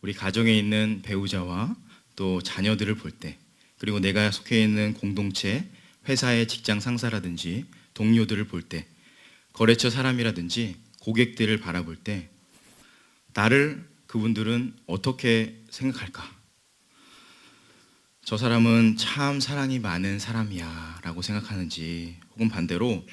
우리 가정에 있는 배우자와 또 자녀들을 볼 때, 그리고 내가 속해 있는 공동체, 회사의 직장 상사라든지 동료들을 볼 때, 거래처 사람이라든지 고객들을 바라볼 때 나를 그분들은 어떻게 생각할까? 저 사람은 참 사랑이 많은 사람이야 라고 생각하는지, 혹은 반대로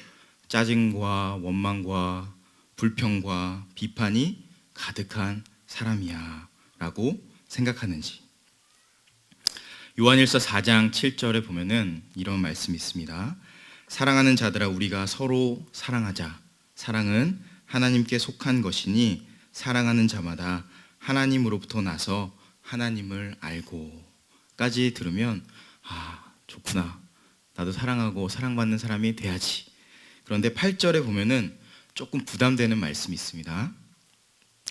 짜증과 원망과 불평과 비판이 가득한 사람이야 라고 생각하는지. 요한일서 4장 7절에 보면은 이런 말씀이 있습니다. 사랑하는 자들아, 우리가 서로 사랑하자. 사랑은 하나님께 속한 것이니 사랑하는 자마다 하나님으로부터 나서 하나님을 알고. 까지 들으면 좋구나, 나도 사랑하고 사랑받는 사람이 돼야지. 그런데 8절에 보면은 조금 부담되는 말씀이 있습니다.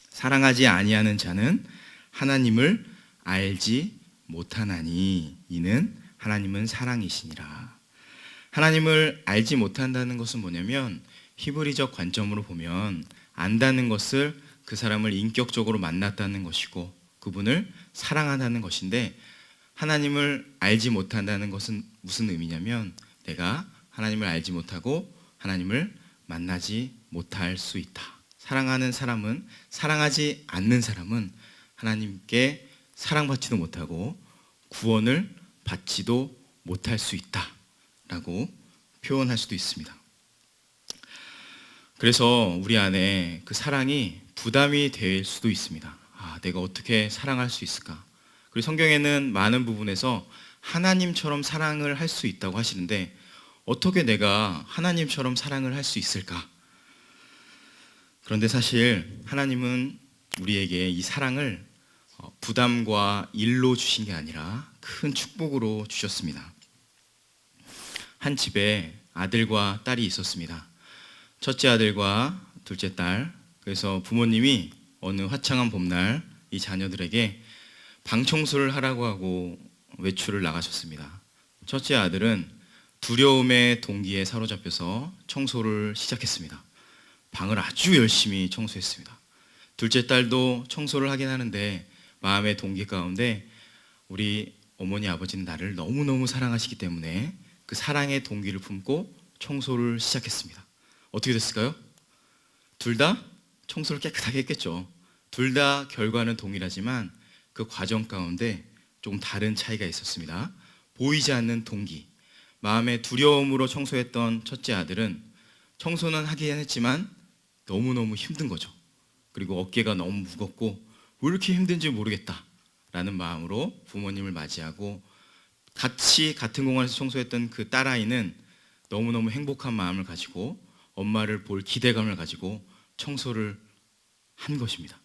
사랑하지 아니하는 자는 하나님을 알지 못하나니 이는 하나님은 사랑이시니라. 하나님을 알지 못한다는 것은 뭐냐면, 히브리적 관점으로 보면 안다는 것을 그 사람을 인격적으로 만났다는 것이고 그분을 사랑한다는 것인데, 하나님을 알지 못한다는 것은 무슨 의미냐면, 내가 하나님을 알지 못하고 하나님을 만나지 못할 수 있다. 사랑하는 사람은, 사랑하지 않는 사람은 하나님께 사랑받지도 못하고 구원을 받지도 못할 수 있다 라고 표현할 수도 있습니다. 그래서 우리 안에 그 사랑이 부담이 될 수도 있습니다. 내가 어떻게 사랑할 수 있을까? 그리고 성경에는 많은 부분에서 하나님처럼 사랑을 할 수 있다고 하시는데, 어떻게 내가 하나님처럼 사랑을 할 수 있을까? 그런데 사실 하나님은 우리에게 이 사랑을 부담과 일로 주신 게 아니라 큰 축복으로 주셨습니다. 한 집에 아들과 딸이 있었습니다. 첫째 아들과 둘째 딸. 그래서 부모님이 어느 화창한 봄날 이 자녀들에게 방 청소를 하라고 하고 외출을 나가셨습니다. 첫째 아들은 두려움의 동기에 사로잡혀서 청소를 시작했습니다. 방을 아주 열심히 청소했습니다. 둘째 딸도 청소를 하긴 하는데 마음의 동기 가운데 우리 어머니 아버지는 나를 너무너무 사랑하시기 때문에 그 사랑의 동기를 품고 청소를 시작했습니다. 어떻게 됐을까요? 둘 다 청소를 깨끗하게 했겠죠. 둘 다 결과는 동일하지만 그 과정 가운데 조금 다른 차이가 있었습니다. 보이지 않는 동기, 마음의 두려움으로 청소했던 첫째 아들은 청소는 하긴 했지만 너무너무 힘든 거죠. 그리고 어깨가 너무 무겁고 왜 이렇게 힘든지 모르겠다 라는 마음으로 부모님을 맞이하고, 같이 같은 공간에서 청소했던 그 딸아이는 너무너무 행복한 마음을 가지고 엄마를 볼 기대감을 가지고 청소를 한 것입니다.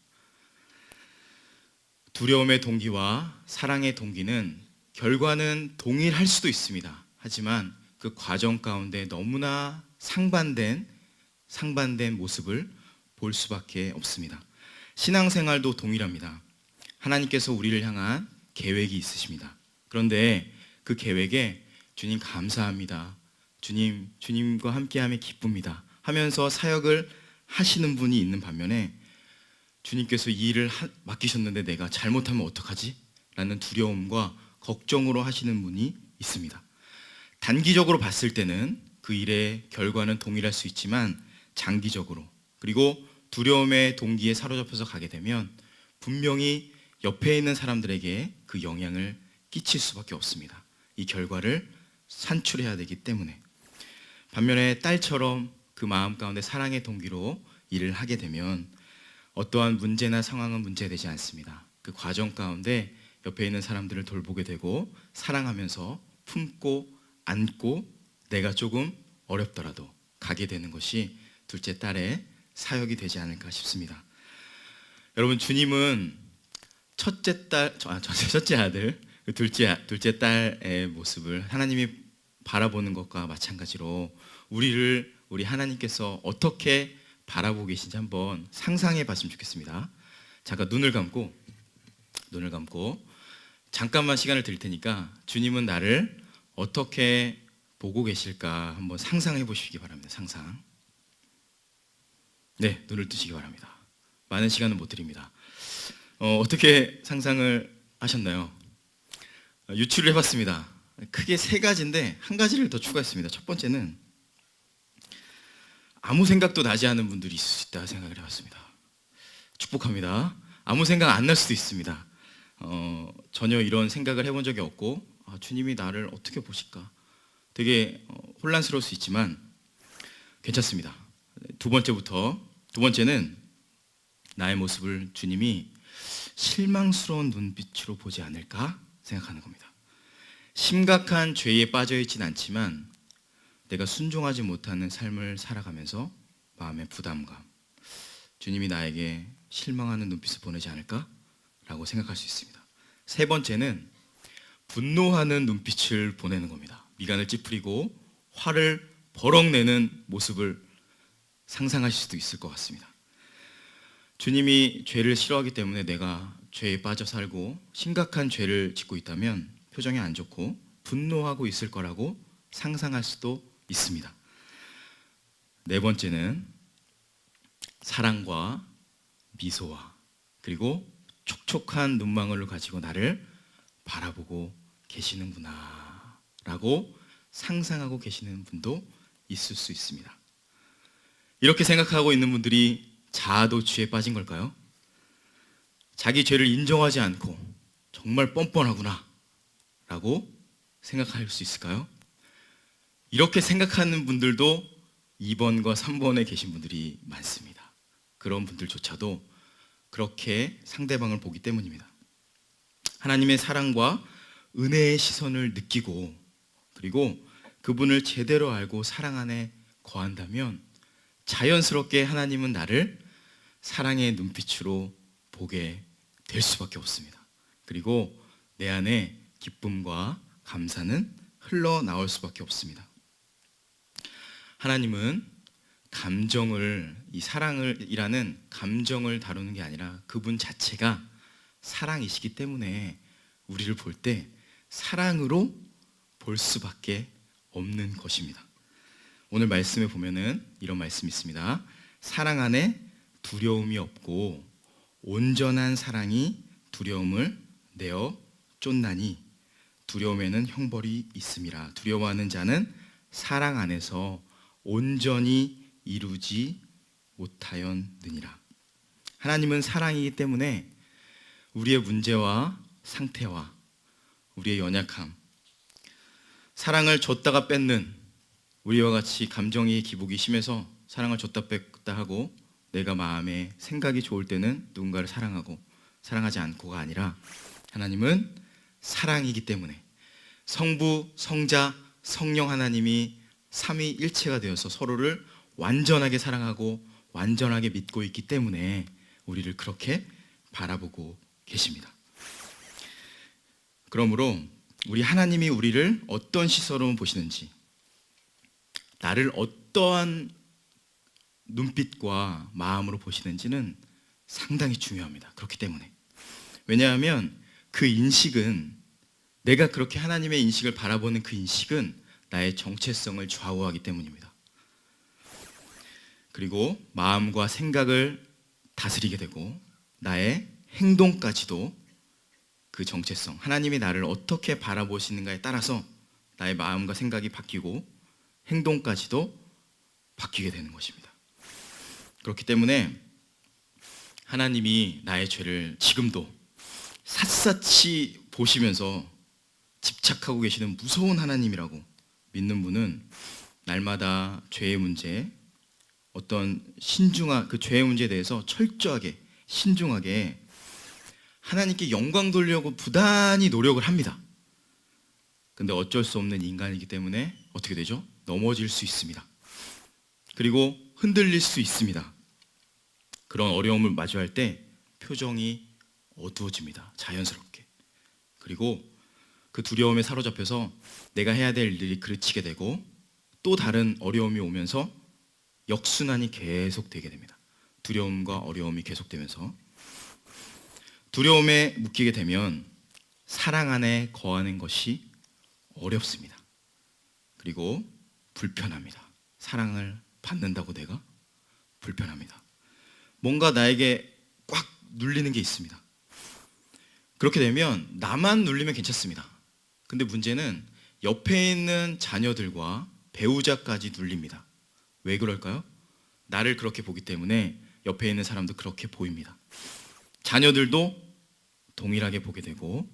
두려움의 동기와 사랑의 동기는 결과는 동일할 수도 있습니다. 하지만 그 과정 가운데 너무나 상반된 모습을 볼 수밖에 없습니다. 신앙생활도 동일합니다. 하나님께서 우리를 향한 계획이 있으십니다. 그런데 그 계획에 주님 감사합니다, 주님과 함께함에 기쁩니다 하면서 사역을 하시는 분이 있는 반면에, 주님께서 이 일을 맡기셨는데 내가 잘못하면 어떡하지? 라는 두려움과 걱정으로 하시는 분이 있습니다. 단기적으로 봤을 때는 그 일의 결과는 동일할 수 있지만 장기적으로, 그리고 두려움의 동기에 사로잡혀서 가게 되면 분명히 옆에 있는 사람들에게 그 영향을 끼칠 수밖에 없습니다. 이 결과를 산출해야 되기 때문에. 반면에 딸처럼 그 마음 가운데 사랑의 동기로 일을 하게 되면 어떠한 문제나 상황은 문제되지 않습니다. 그 과정 가운데 옆에 있는 사람들을 돌보게 되고 사랑하면서 품고 안고 내가 조금 어렵더라도 가게 되는 것이 둘째 딸의 사역이 되지 않을까 싶습니다. 여러분, 주님은 첫째 아들, 둘째 딸의 모습을 하나님이 바라보는 것과 마찬가지로 우리 하나님께서 어떻게 바라보고 계신지 한번 상상해 봤으면 좋겠습니다. 잠깐 눈을 감고 잠깐만 시간을 드릴 테니까 주님은 나를 어떻게 보고 계실까 한번 상상해 보시기 바랍니다. 상상. 네, 눈을 뜨시기 바랍니다. 많은 시간은 못 드립니다. 어떻게 상상을 하셨나요? 유추를 해봤습니다. 크게 세 가지인데 한 가지를 더 추가했습니다. 첫 번째는 아무 생각도 나지 않은 분들이 있을 수 있다 생각을 해봤습니다. 축복합니다. 아무 생각 안 날 수도 있습니다. 전혀 이런 생각을 해본 적이 없고 주님이 나를 어떻게 보실까 되게 혼란스러울 수 있지만 괜찮습니다. 두 번째는 나의 모습을 주님이 실망스러운 눈빛으로 보지 않을까 생각하는 겁니다. 심각한 죄에 빠져 있진 않지만 내가 순종하지 못하는 삶을 살아가면서 마음의 부담감, 주님이 나에게 실망하는 눈빛을 보내지 않을까라고 생각할 수 있습니다. 세 번째는 분노하는 눈빛을 보내는 겁니다. 미간을 찌푸리고 화를 버럭 내는 모습을 상상하실 수도 있을 것 같습니다. 주님이 죄를 싫어하기 때문에 내가 죄에 빠져 살고 심각한 죄를 짓고 있다면 표정이 안 좋고 분노하고 있을 거라고 상상할 수도 있습니다. 네 번째는 사랑과 미소와 그리고 촉촉한 눈망울을 가지고 나를 바라보고 계시는구나 라고 상상하고 계시는 분도 있을 수 있습니다. 이렇게 생각하고 있는 분들이 자아도취에 빠진 걸까요? 자기 죄를 인정하지 않고 정말 뻔뻔하구나 라고 생각할 수 있을까요? 이렇게 생각하는 분들도 2번과 3번에 계신 분들이 많습니다. 그런 분들조차도 그렇게 상대방을 보기 때문입니다. 하나님의 사랑과 은혜의 시선을 느끼고 그리고 그분을 제대로 알고 사랑 안에 거한다면 자연스럽게 하나님은 나를 사랑의 눈빛으로 보게 될 수밖에 없습니다. 그리고 내 안에 기쁨과 감사는 흘러나올 수밖에 없습니다. 하나님은 이 사랑이라는 감정을 다루는 게 아니라 그분 자체가 사랑이시기 때문에 우리를 볼 때 사랑으로 볼 수밖에 없는 것입니다. 오늘 말씀에 보면은 이런 말씀이 있습니다. 사랑 안에 두려움이 없고 온전한 사랑이 두려움을 내어 쫓나니 두려움에는 형벌이 있음이라. 두려워하는 자는 사랑 안에서 온전히 이루지 못하였느니라. 하나님은 사랑이기 때문에 우리의 문제와 상태와 우리의 연약함, 사랑을 줬다가 뺏는 우리와 같이 감정이 기복이 심해서 사랑을 줬다 뺐다 하고 내가 마음에 생각이 좋을 때는 누군가를 사랑하고 사랑하지 않고가 아니라 하나님은 사랑이기 때문에 성부, 성자, 성령 하나님이 삼위일체가 되어서 서로를 완전하게 사랑하고 완전하게 믿고 있기 때문에 우리를 그렇게 바라보고 계십니다. 그러므로 우리 하나님이 우리를 어떤 시선으로 보시는지, 나를 어떠한 눈빛과 마음으로 보시는지는 상당히 중요합니다. 그렇기 때문에. 왜냐하면 그 인식은, 내가 그렇게 하나님의 인식을 바라보는 그 인식은 나의 정체성을 좌우하기 때문입니다. 그리고 마음과 생각을 다스리게 되고 나의 행동까지도 그 정체성, 하나님이 나를 어떻게 바라보시는가에 따라서 나의 마음과 생각이 바뀌고 행동까지도 바뀌게 되는 것입니다. 그렇기 때문에 하나님이 나의 죄를 지금도 샅샅이 보시면서 집착하고 계시는 무서운 하나님이라고 믿는 분은 날마다 죄의 문제, 어떤 그 죄의 문제에 대해서 철저하게 신중하게 하나님께 영광 돌리려고 부단히 노력을 합니다. 근데 어쩔 수 없는 인간이기 때문에 어떻게 되죠? 넘어질 수 있습니다. 그리고 흔들릴 수 있습니다. 그런 어려움을 마주할 때 표정이 어두워집니다. 자연스럽게. 그리고 그 두려움에 사로잡혀서 내가 해야 될 일이 그르치게 되고 또 다른 어려움이 오면서 역순환이 계속되게 됩니다. 두려움과 어려움이 계속되면서 두려움에 묶이게 되면 사랑 안에 거하는 것이 어렵습니다. 그리고 불편합니다. 사랑을 받는다고 내가 불편합니다. 뭔가 나에게 꽉 눌리는 게 있습니다. 그렇게 되면 나만 눌리면 괜찮습니다. 근데 문제는 옆에 있는 자녀들과 배우자까지 눌립니다. 왜 그럴까요? 나를 그렇게 보기 때문에 옆에 있는 사람도 그렇게 보입니다. 자녀들도 동일하게 보게 되고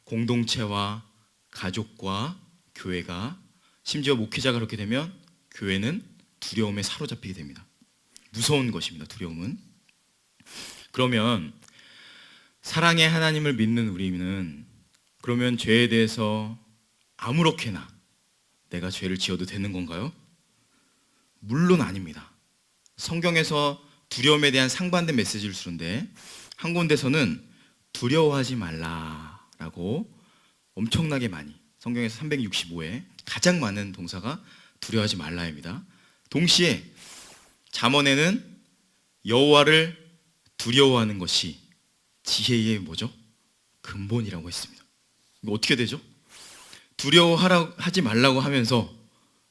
공동체와 가족과 교회가, 심지어 목회자가 그렇게 되면 교회는 두려움에 사로잡히게 됩니다. 무서운 것입니다. 두려움은. 그러면 사랑의 하나님을 믿는 우리는 그러면 죄에 대해서 아무렇게나 내가 죄를 지어도 되는 건가요? 물론 아닙니다. 성경에서 두려움에 대한 상반된 메시지를 주는데 한 군데서는 두려워하지 말라라고 엄청나게 많이, 성경에서 365회 가장 많은 동사가 두려워하지 말라입니다. 동시에 잠언에는 여호와를 두려워하는 것이 지혜의 뭐죠? 근본이라고 했습니다. 이거 어떻게 되죠? 두려워하지 말라고 하면서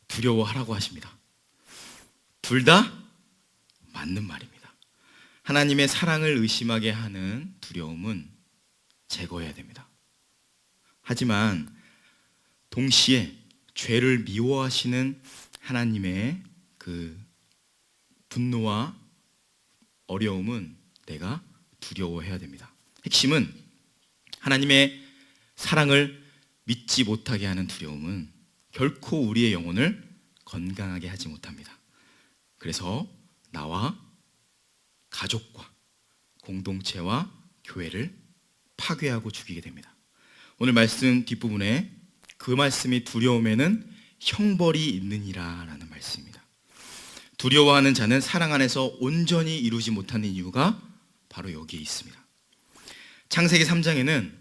두려워하라고 하십니다. 둘 다 맞는 말입니다. 하나님의 사랑을 의심하게 하는 두려움은 제거해야 됩니다. 하지만 동시에 죄를 미워하시는 하나님의 그 분노와 어려움은 내가 두려워해야 됩니다. 핵심은 하나님의 사랑을 믿지 못하게 하는 두려움은 결코 우리의 영혼을 건강하게 하지 못합니다. 그래서 나와 가족과 공동체와 교회를 파괴하고 죽이게 됩니다. 오늘 말씀 뒷부분에 그 말씀이 두려움에는 형벌이 있느니라 라는 말씀입니다. 두려워하는 자는 사랑 안에서 온전히 이루지 못하는 이유가 바로 여기에 있습니다. 창세기 3장에는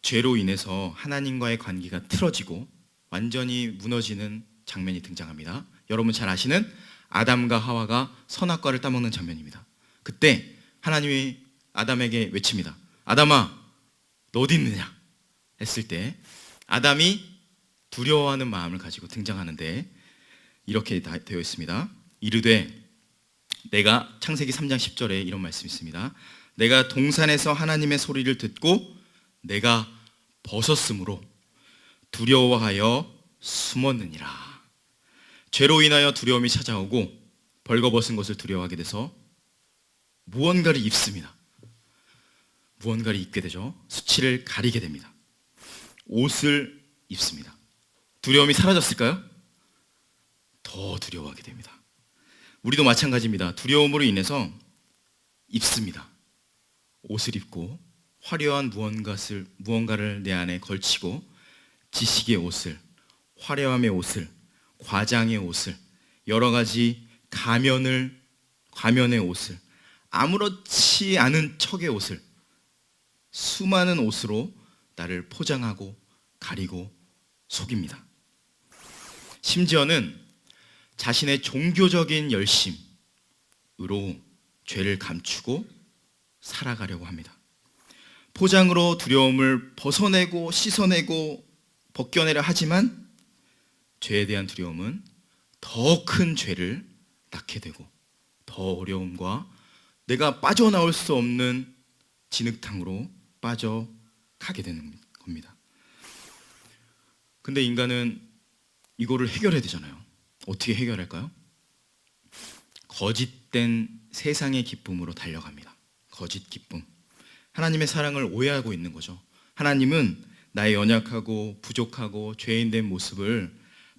죄로 인해서 하나님과의 관계가 틀어지고 완전히 무너지는 장면이 등장합니다. 여러분 잘 아시는 아담과 하와가 선악과를 따먹는 장면입니다. 그때 하나님이 아담에게 외칩니다. 아담아, 너 어디 있느냐? 했을 때 아담이 두려워하는 마음을 가지고 등장하는데 이렇게 되어 있습니다. 이르되 내가, 창세기 3장 10절에 이런 말씀이 있습니다. 내가 동산에서 하나님의 소리를 듣고 내가 벗었으므로 두려워하여 숨었느니라. 죄로 인하여 두려움이 찾아오고 벌거벗은 것을 두려워하게 돼서 무언가를 입습니다. 무언가를 입게 되죠. 수치를 가리게 됩니다. 옷을 입습니다. 두려움이 사라졌을까요? 더 두려워하게 됩니다. 우리도 마찬가지입니다. 두려움으로 인해서 입습니다. 옷을 입고 화려한 무언가를 내 안에 걸치고 지식의 옷을, 화려함의 옷을, 과장의 옷을, 여러 가지 가면의 옷을, 아무렇지 않은 척의 옷을, 수많은 옷으로 나를 포장하고 가리고 속입니다. 심지어는 자신의 종교적인 열심으로 죄를 감추고 살아가려고 합니다. 포장으로 두려움을 벗어내고 씻어내고 벗겨내려 하지만 죄에 대한 두려움은 더 큰 죄를 낳게 되고 더 어려움과 내가 빠져나올 수 없는 진흙탕으로 빠져가게 되는 겁니다. 근데 인간은 이거를 해결해야 되잖아요. 어떻게 해결할까요? 거짓된 세상의 기쁨으로 달려갑니다. 거짓 기쁨. 하나님의 사랑을 오해하고 있는 거죠. 하나님은 나의 연약하고 부족하고 죄인된 모습을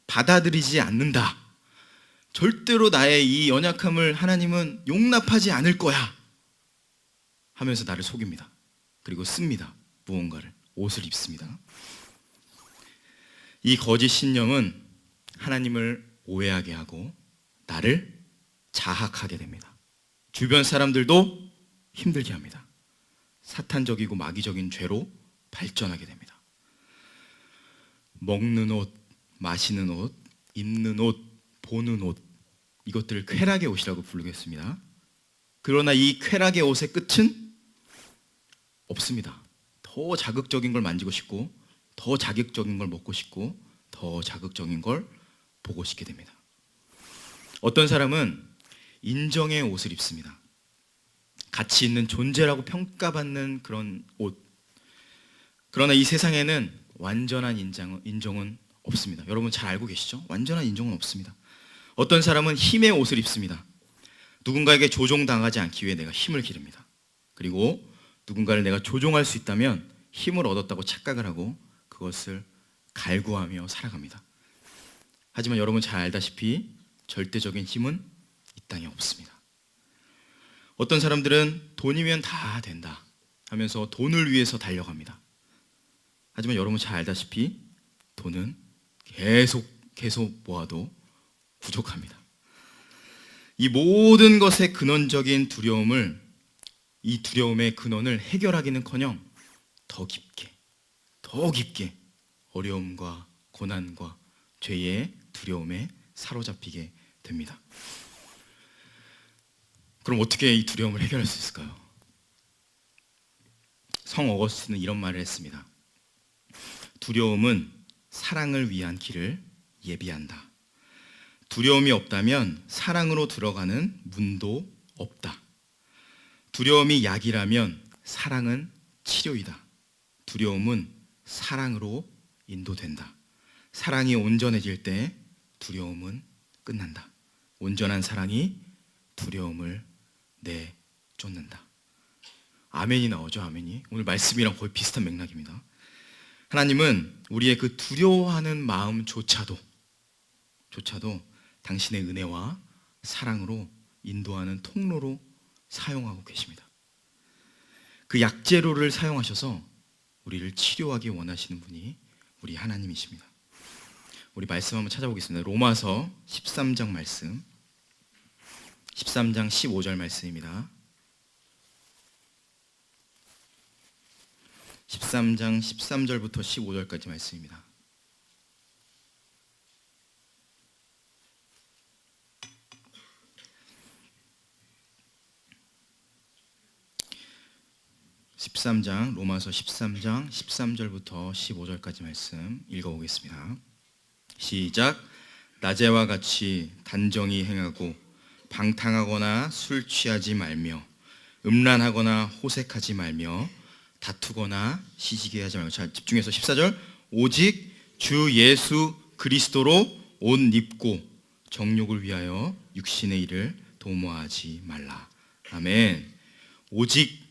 받아들이지 않는다. 절대로 나의 이 연약함을 하나님은 용납하지 않을 거야 하면서 나를 속입니다. 그리고 씁니다. 무언가를, 옷을 입습니다. 이 거짓 신념은 하나님을 오해하게 하고 나를 자학하게 됩니다. 주변 사람들도 힘들게 합니다. 사탄적이고 마귀적인 죄로 발전하게 됩니다. 먹는 옷, 마시는 옷, 입는 옷, 보는 옷, 이것들을 쾌락의 옷이라고 부르겠습니다. 그러나 이 쾌락의 옷의 끝은 없습니다. 더 자극적인 걸 만지고 싶고, 더 자극적인 걸 먹고 싶고, 더 자극적인 걸 보고 싶게 됩니다. 어떤 사람은 인정의 옷을 입습니다. 가치 있는 존재라고 평가받는 그런 옷, 그러나 이 세상에는 완전한 인정은 없습니다. 여러분 잘 알고 계시죠? 완전한 인정은 없습니다. 어떤 사람은 힘의 옷을 입습니다. 누군가에게 조종당하지 않기 위해 내가 힘을 기릅니다. 그리고 누군가를 내가 조종할 수 있다면 힘을 얻었다고 착각을 하고 그것을 갈구하며 살아갑니다. 하지만 여러분 잘 알다시피 절대적인 힘은 이 땅에 없습니다. 어떤 사람들은 돈이면 다 된다 하면서 돈을 위해서 달려갑니다. 하지만 여러분 잘 알다시피 돈은 계속 모아도 부족합니다. 이 모든 것의 근원적인 두려움을, 이 두려움의 근원을 해결하기는커녕 더 깊게 어려움과 고난과 죄의 두려움에 사로잡히게 됩니다. 그럼 어떻게 이 두려움을 해결할 수 있을까요? 성 어거스틴은 이런 말을 했습니다. 두려움은 사랑을 위한 길을 예비한다. 두려움이 없다면 사랑으로 들어가는 문도 없다. 두려움이 약이라면 사랑은 치료이다. 두려움은 사랑으로 인도된다. 사랑이 온전해질 때 두려움은 끝난다. 온전한 사랑이 두려움을 내쫓는다. 아멘이 나오죠, 아멘이. 오늘 말씀이랑 거의 비슷한 맥락입니다. 하나님은 우리의 그 두려워하는 마음조차도 당신의 은혜와 사랑으로 인도하는 통로로 사용하고 계십니다. 그 약재료를 사용하셔서 우리를 치료하기 원하시는 분이 우리 하나님이십니다. 우리 말씀 한번 찾아보겠습니다. 로마서 13장 말씀, 13장 15절 말씀입니다. 13장 13절부터 15절까지 말씀입니다. 로마서 13장 13절부터 15절까지 말씀 읽어보겠습니다. 시작. 낮에와 같이 단정히 행하고 방탕하거나 술 취하지 말며 음란하거나 호색하지 말며 다투거나 시기게 하지 말고. 자, 집중해서 14절. 오직 주 예수 그리스도로 옷 입고 정욕을 위하여 육신의 일을 도모하지 말라. 아멘. 오직,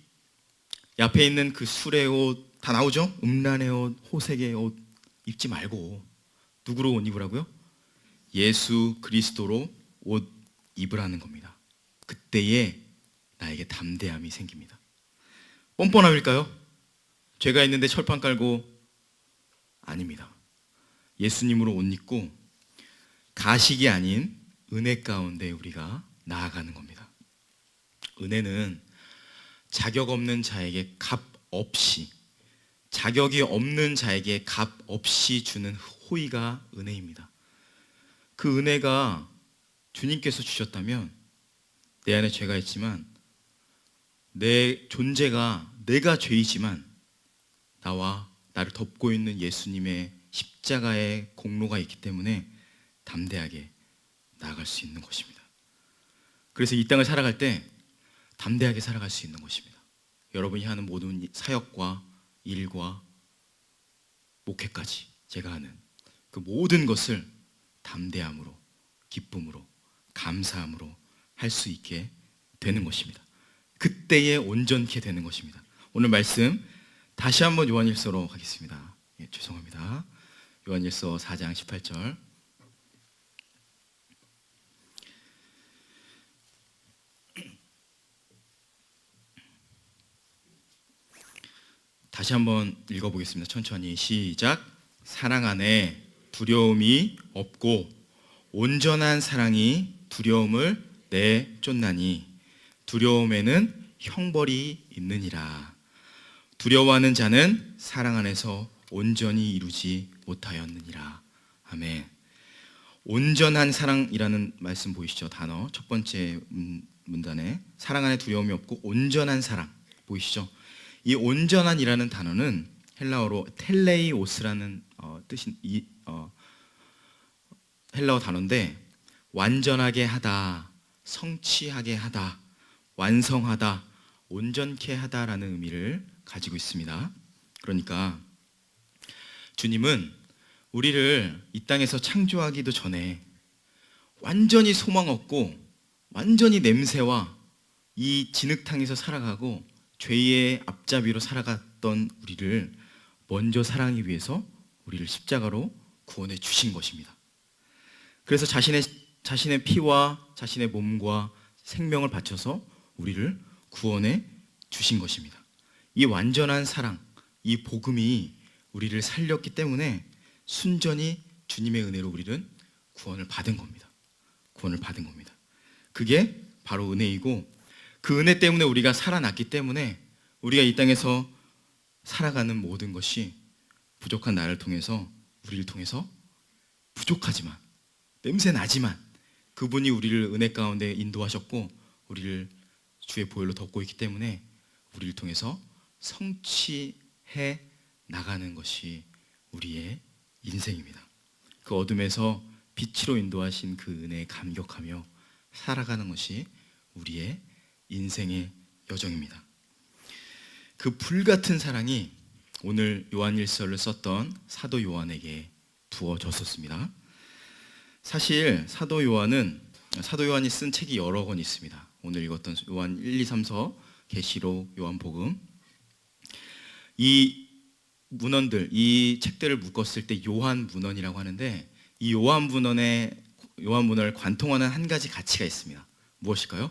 앞에 있는 그 술의 옷 다 나오죠? 음란의 옷, 호색의 옷 입지 말고 누구로 옷 입으라고요? 예수 그리스도로 옷 입으라는 겁니다. 그때에 나에게 담대함이 생깁니다. 뻔뻔함일까요? 죄가 있는데 철판 깔고? 아닙니다. 예수님으로 옷 입고 가식이 아닌 은혜 가운데 우리가 나아가는 겁니다. 은혜는 자격 없는 자에게 값 없이, 자격이 없는 자에게 값 없이 주는 호의가 은혜입니다. 그 은혜가 주님께서 주셨다면 내 안에 죄가 있지만, 내 존재가, 내가 죄이지만 나와 나를 덮고 있는 예수님의 십자가의 공로가 있기 때문에 담대하게 나아갈 수 있는 것입니다. 그래서 이 땅을 살아갈 때 담대하게 살아갈 수 있는 것입니다. 여러분이 하는 모든 사역과 일과 목회까지, 제가 하는 그 모든 것을 담대함으로, 기쁨으로, 감사함으로 할 수 있게 되는 것입니다. 그때에 온전케 되는 것입니다. 오늘 말씀 다시 한번 요한일서로 가겠습니다. 죄송합니다. 요한일서 4장 18절. 다시 한번 읽어보겠습니다. 천천히. 시작. 사랑 안에 두려움이 없고 온전한 사랑이 두려움을 내쫓나니 두려움에는 형벌이 있느니라. 두려워하는 자는 사랑 안에서 온전히 이루지 못하였느니라. 아멘. 온전한 사랑이라는 말씀 보이시죠? 단어 첫 번째 문단에 사랑 안에 두려움이 없고 온전한 사랑 보이시죠? 이 온전한이라는 단어는 헬라어로 텔레이오스라는 뜻인 헬라어 단어인데, 완전하게 하다, 성취하게 하다, 완성하다, 온전케 하다라는 의미를 가지고 있습니다. 그러니까 주님은 우리를 이 땅에서 창조하기도 전에 완전히 소망 없고 완전히 냄새와 이 진흙탕에서 살아가고 죄의 앞잡이로 살아갔던 우리를 먼저 사랑하기 위해서 우리를 십자가로 구원해 주신 것입니다. 그래서 자신의 피와 자신의 몸과 생명을 바쳐서 우리를 구원해 주신 것입니다. 이 완전한 사랑, 이 복음이 우리를 살렸기 때문에 순전히 주님의 은혜로 우리는 구원을 받은 겁니다. 구원을 받은 겁니다. 그게 바로 은혜이고, 그 은혜 때문에 우리가 살아났기 때문에 우리가 이 땅에서 살아가는 모든 것이 부족한 나를 통해서, 우리를 통해서 부족하지만, 냄새 나지만 그분이 우리를 은혜 가운데 인도하셨고 우리를 주의 보혈로 덮고 있기 때문에 우리를 통해서 성취해 나가는 것이 우리의 인생입니다. 그 어둠에서 빛으로 인도하신 그 은혜에 감격하며 살아가는 것이 우리의 인생의 여정입니다. 그 불같은 사랑이 오늘 요한일서를 썼던 사도 요한에게 부어졌었습니다. 사실 사도 요한이 쓴 책이 여러 권 있습니다. 오늘 읽었던 요한 1, 2, 3서, 계시록, 요한복음, 이 문헌들, 이 책들을 묶었을 때 요한 문헌이라고 하는데, 이 요한 문헌을 관통하는 한 가지 가치가 있습니다. 무엇일까요?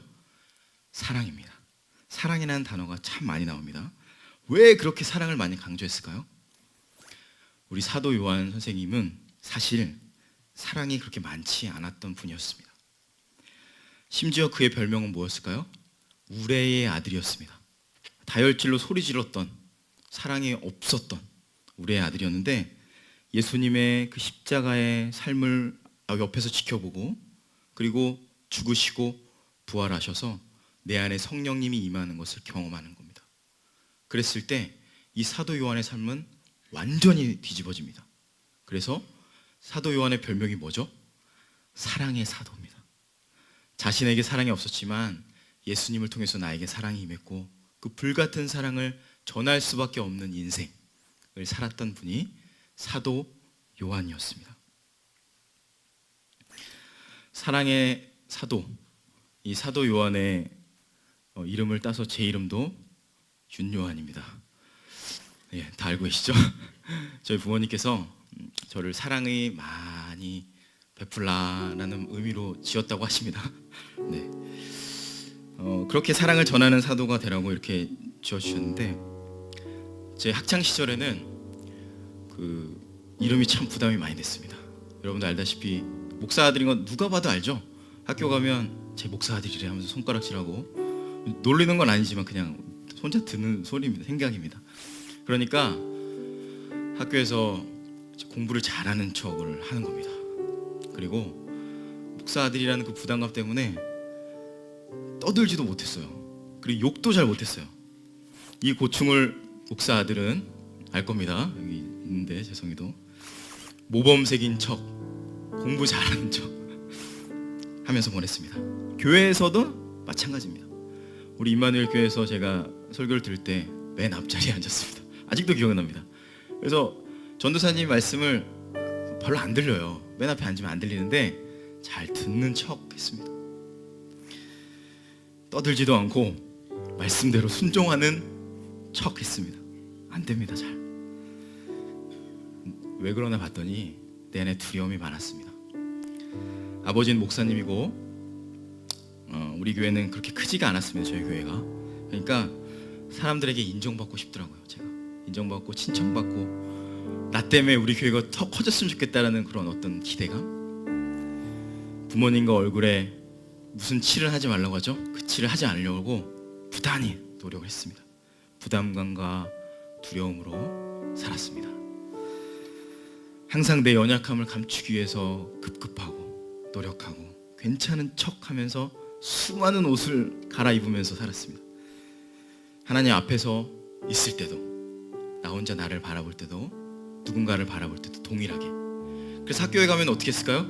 사랑입니다. 사랑이라는 단어가 참 많이 나옵니다. 왜 그렇게 사랑을 많이 강조했을까요? 우리 사도 요한 선생님은 사실 사랑이 그렇게 많지 않았던 분이었습니다. 심지어 그의 별명은 무엇일까요? 우레의 아들이었습니다. 다혈질로 소리 질렀던, 사랑이 없었던 우레의 아들이었는데, 예수님의 그 십자가의 삶을 옆에서 지켜보고, 그리고 죽으시고 부활하셔서 내 안에 성령님이 임하는 것을 경험하는 겁니다. 그랬을 때 이 사도 요한의 삶은 완전히 뒤집어집니다. 그래서 사도 요한의 별명이 뭐죠? 사랑의 사도입니다. 자신에게 사랑이 없었지만 예수님을 통해서 나에게 사랑이 임했고, 그 불같은 사랑을 전할 수밖에 없는 인생을 살았던 분이 사도 요한이었습니다. 사랑의 사도, 이 사도 요한의 이름을 따서 제 이름도 윤요한입니다. 예, 다 알고 계시죠? 저희 부모님께서 저를 사랑이 많이 베풀라라는 의미로 지었다고 하십니다. 네, 그렇게 사랑을 전하는 사도가 되라고 이렇게 지어주셨는데, 제 학창 시절에는 그 이름이 참 부담이 많이 됐습니다. 여러분도 알다시피 목사 아들인 건 누가 봐도 알죠? 학교 가면 제 목사 아들이래 하면서 손가락질하고, 놀리는 건 아니지만 그냥 혼자 듣는 소리입니다. 생각입니다. 그러니까 학교에서 공부를 잘하는 척을 하는 겁니다. 그리고 목사 아들이라는 그 부담감 때문에 떠들지도 못했어요. 그리고 욕도 잘 못했어요. 이 고충을 목사 아들은 알 겁니다. 여기 있는데, 재성이도 모범생인 척, 공부 잘하는 척 하면서 보냈습니다. 교회에서도 마찬가지입니다. 우리 임마누엘 교회에서 제가 설교를 들을 때 맨 앞자리에 앉았습니다. 아직도 기억납니다. 그래서 전도사님 말씀을 별로 안 들려요. 맨 앞에 앉으면 안 들리는데 잘 듣는 척 했습니다. 떠들지도 않고 말씀대로 순종하는 척 했습니다. 안 됩니다. 잘. 왜 그러나 봤더니 내 안에 두려움이 많았습니다. 아버지는 목사님이고 우리 교회는 그렇게 크지가 않았습니다. 저희 교회가. 그러니까 사람들에게 인정받고 싶더라고요. 제가 인정받고 칭찬받고 나 때문에 우리 교회가 더 커졌으면 좋겠다라는 그런 어떤 기대감. 부모님과 얼굴에 무슨 칠을 하지 말라고 하죠? 그 칠을 하지 않으려고 부단히 노력을 했습니다. 부담감과 두려움으로 살았습니다. 항상 내 연약함을 감추기 위해서 급급하고 노력하고 괜찮은 척하면서 수많은 옷을 갈아입으면서 살았습니다. 하나님 앞에서 있을 때도, 나 혼자 나를 바라볼 때도, 누군가를 바라볼 때도 동일하게. 그래서 학교에 가면 어떻게 했을까요?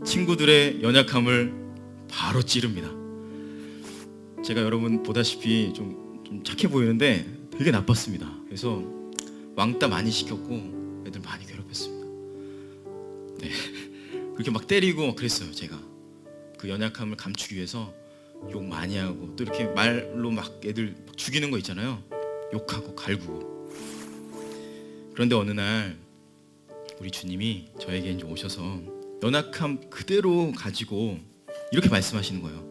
친구들의 연약함을 바로 찌릅니다. 제가 여러분 보다시피 좀 착해 보이는데 되게 나빴습니다. 그래서 왕따 많이 시켰고 애들 많이 괴롭혔습니다. 네, 그렇게 막 때리고 그랬어요. 제가 그 연약함을 감추기 위해서 욕 많이 하고 또 이렇게 말로 막 애들 죽이는 거 있잖아요. 욕하고 갈구고. 그런데 어느 날 우리 주님이 저에게 이제 오셔서 연약함 그대로 가지고 이렇게 말씀하시는 거예요.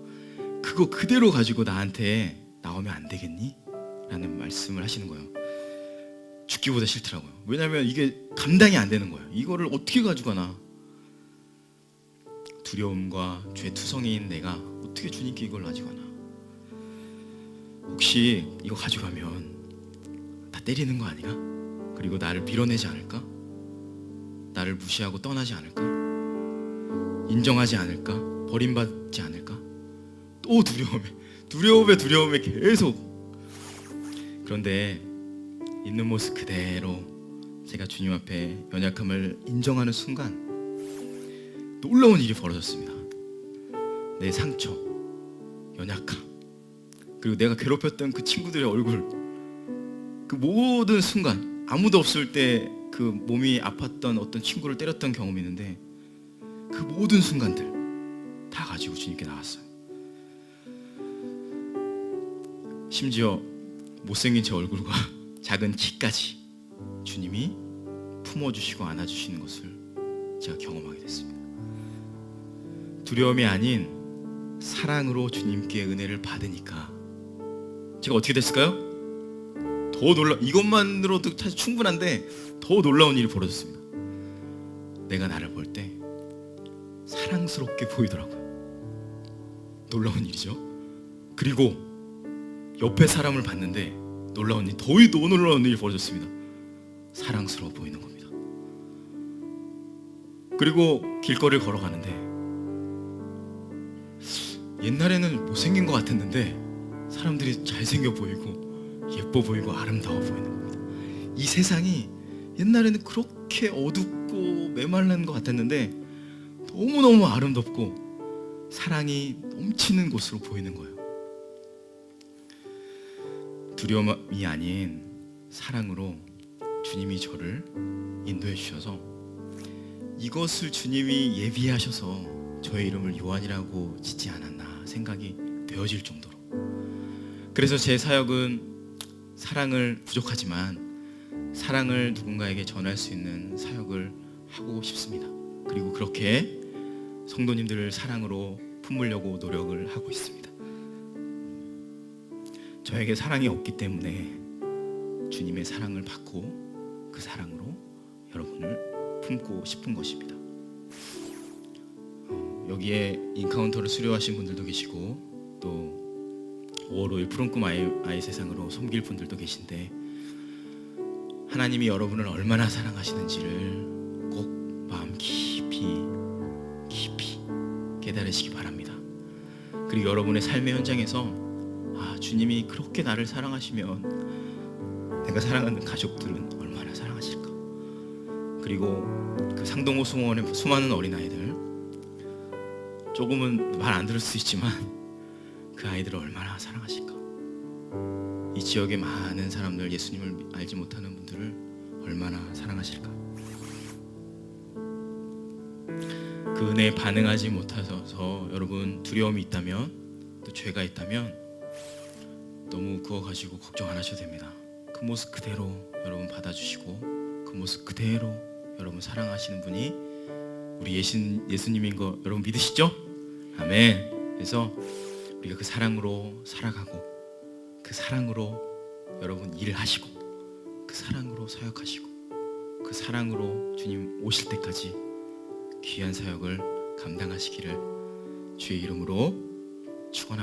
그거 그대로 가지고 나한테 나오면 안 되겠니? 라는 말씀을 하시는 거예요. 죽기보다 싫더라고요. 왜냐하면 이게 감당이 안 되는 거예요. 이거를 어떻게 가져가나. 두려움과 죄투성이인 내가 어떻게 주님께 이걸 가져가나. 혹시 이거 가져가면 나 때리는 거 아니야? 그리고 나를 밀어내지 않을까? 나를 무시하고 떠나지 않을까? 인정하지 않을까? 버림받지 않을까? 또 두려움에 계속. 그런데 있는 모습 그대로 제가 주님 앞에 연약함을 인정하는 순간 놀라운 일이 벌어졌습니다. 내 상처, 연약함, 그리고 내가 괴롭혔던 그 친구들의 얼굴, 그 모든 순간, 아무도 없을 때 그 몸이 아팠던 어떤 친구를 때렸던 경험이 있는데 그 모든 순간들 다 가지고 주님께 나왔어요. 심지어 못생긴 제 얼굴과 작은 키까지 주님이 품어주시고 안아주시는 것을 제가 경험하게 됐습니다. 두려움이 아닌 사랑으로 주님께 은혜를 받으니까 제가 어떻게 됐을까요? 이것만으로도 사실 충분한데 더 놀라운 일이 벌어졌습니다. 내가 나를 볼 때 사랑스럽게 보이더라고요. 놀라운 일이죠. 그리고 옆에 사람을 봤는데 더 놀라운 일이 벌어졌습니다. 사랑스러워 보이는 겁니다. 그리고 길거리를 걸어가는데 옛날에는 못생긴 것 같았는데 사람들이 잘생겨 보이고 예뻐 보이고 아름다워 보이는 겁니다. 이 세상이 옛날에는 그렇게 어둡고 메말른 것 같았는데 너무너무 아름답고 사랑이 넘치는 곳으로 보이는 거예요. 두려움이 아닌 사랑으로 주님이 저를 인도해 주셔서 이것을 주님이 예비하셔서 저의 이름을 요한이라고 짓지 않았나 생각이 되어질 정도로. 그래서 제 사역은 사랑을 부족하지만 사랑을 누군가에게 전할 수 있는 사역을 하고 싶습니다. 그리고 그렇게 성도님들을 사랑으로 품으려고 노력을 하고 있습니다. 저에게 사랑이 없기 때문에 주님의 사랑을 받고 그 사랑으로 여러분을 품고 싶은 것입니다. 여기에 인카운터를 수료하신 분들도 계시고 또 5월 5일 푸른 꿈 아이 세상으로 섬길 분들도 계신데 하나님이 여러분을 얼마나 사랑하시는지를 꼭 마음 깊이 깨달으시기 바랍니다. 그리고 여러분의 삶의 현장에서 주님이 그렇게 나를 사랑하시면 내가 사랑하는 가족들은 얼마나 사랑하실까. 그리고 그 상동호 수원의 수많은 어린아이들, 조금은 말 안 들을 수 있지만 그 아이들을 얼마나 사랑하실까. 이 지역의 많은 사람들, 예수님을 알지 못하는 분들을 얼마나 사랑하실까. 그 은혜에 반응하지 못하셔서 여러분 두려움이 있다면 또 죄가 있다면 너무 그거 가지고 걱정 안 하셔도 됩니다. 그 모습 그대로 여러분 받아주시고 그 모습 그대로 여러분 사랑하시는 분이 우리 예수님인 거 여러분 믿으시죠? 아멘. 그래서 우리가 그 사랑으로 살아가고 그 사랑으로 여러분 일하시고 그 사랑으로 사역하시고 그 사랑으로 주님 오실 때까지 귀한 사역을 감당하시기를 주의 이름으로 축원합니다.